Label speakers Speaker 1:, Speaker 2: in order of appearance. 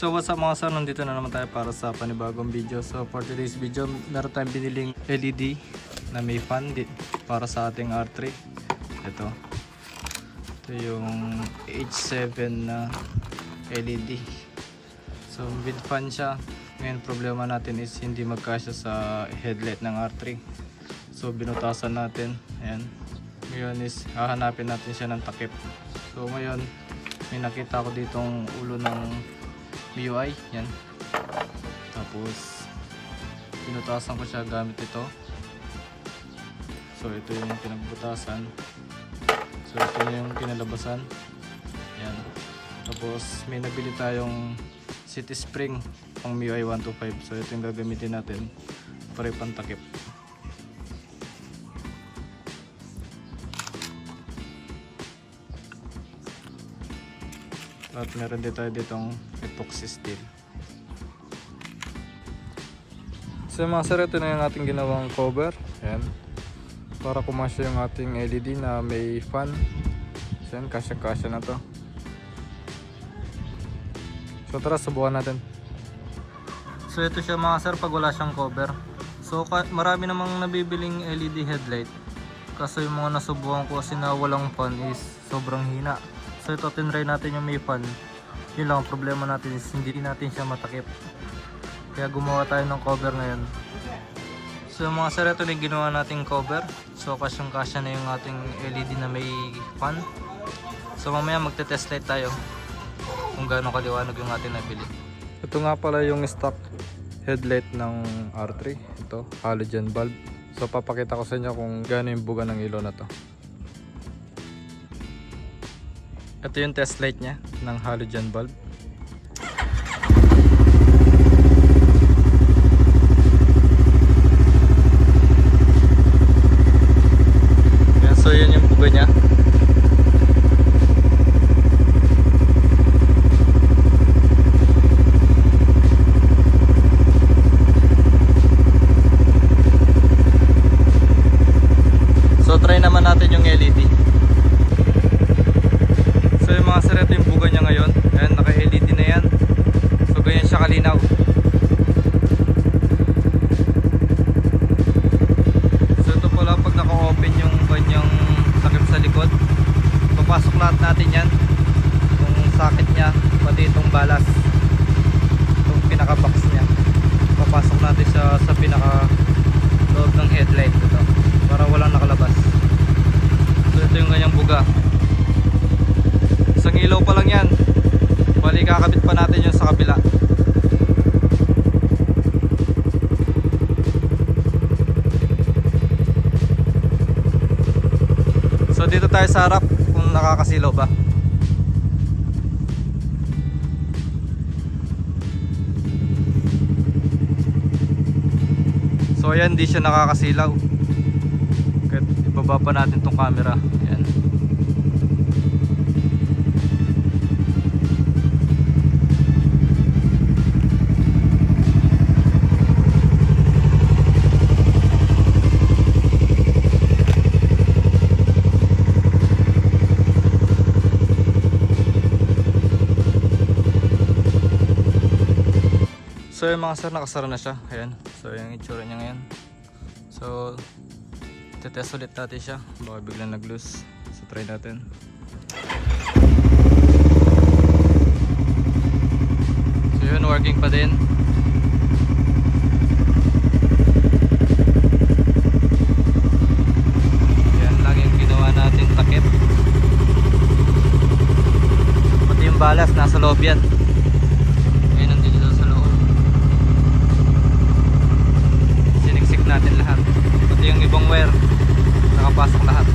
Speaker 1: So what's up mga sir, nandito na naman tayo para sa panibagong video. So for today's video, meron tayong biniling LED na may fan para sa ating R3. Ito yung H7 na LED. So with fan siya. Ngayon problema natin is hindi magkasya sa headlight ng R3. So binutasan natin. Ayan. Ngayon is hahanapin natin siya ng takip. So ngayon may nakita ko ditong ulo ng MIUI, yan. Tapos pinutasan ko siya gamit ito. So ito yung pinagbutasan. So ito yung kinalabasan. Yan. Tapos may nabili tayong city spring pang MIUI 125. So ito yung gagamitin natin para ipantakip. At meron din tayo ditong epoxy steel. So mga sir, ito na yung ating ginawang cover. Ayan. Para kumasya yung ating LED na may fan. So yan, kasya-kasya na to. So tara, subukan natin. So ito siya mga sir pag wala siyang cover. So marami namang nabibiling LED headlight. Kaso yung mga nasubukan ko kasi na walang fan is sobrang hina. So ito, tinry natin yung may fan. Yun lang, ang problema natin is hindi natin siya matakip. Kaya gumawa tayo ng cover ngayon. So mga sir, ito na yung ginawa nating cover. So kasyang-kasya na yung ating LED na may fan. So mamaya magte-test light tayo kung gaano kaliwanag yung ating nabili. Ito nga pala yung stock headlight ng R3. Ito, halogen bulb. So papakita ko sa inyo kung gaano yung buga ng ilaw na to. Ito yung test light niya ng halogen bulb. Yan, so yan yung buga niya. So try naman natin yung LED. So yung mga sir, ito yung buga niya ngayon. Ayan, naka-LED na yan. So ganyan siya kalinaw. So ito pala pag naka-open yung kanyang takip sa likod, papasok lahat natin yan. Itong socket niya, pati itong balas, itong pinaka-box niya, papasok natin sa pinaka-loob ng headlight ito, para walang nakalabas. So ito yung kanyang buga. Isang ilaw pa lang yan. Bali kakabit pa natin yun sa kabila. So dito tayo sa harap kung nakakasilaw ba. So ayan, di siya nakakasilaw. Kaya ibaba pa natin tong camera. Ayan. So yung mga sir, nakasara na siya. Ayan. So yung itsura niya ngayon. So tetest ulit natin siya. Baka biglang nag-loose. So try natin. So yun, working pa din. Yan lang yung ginawa natin takip. Pati yung balas, nasa loob yan. Natin lahat, pati yung ibang wire nakapasok lahat.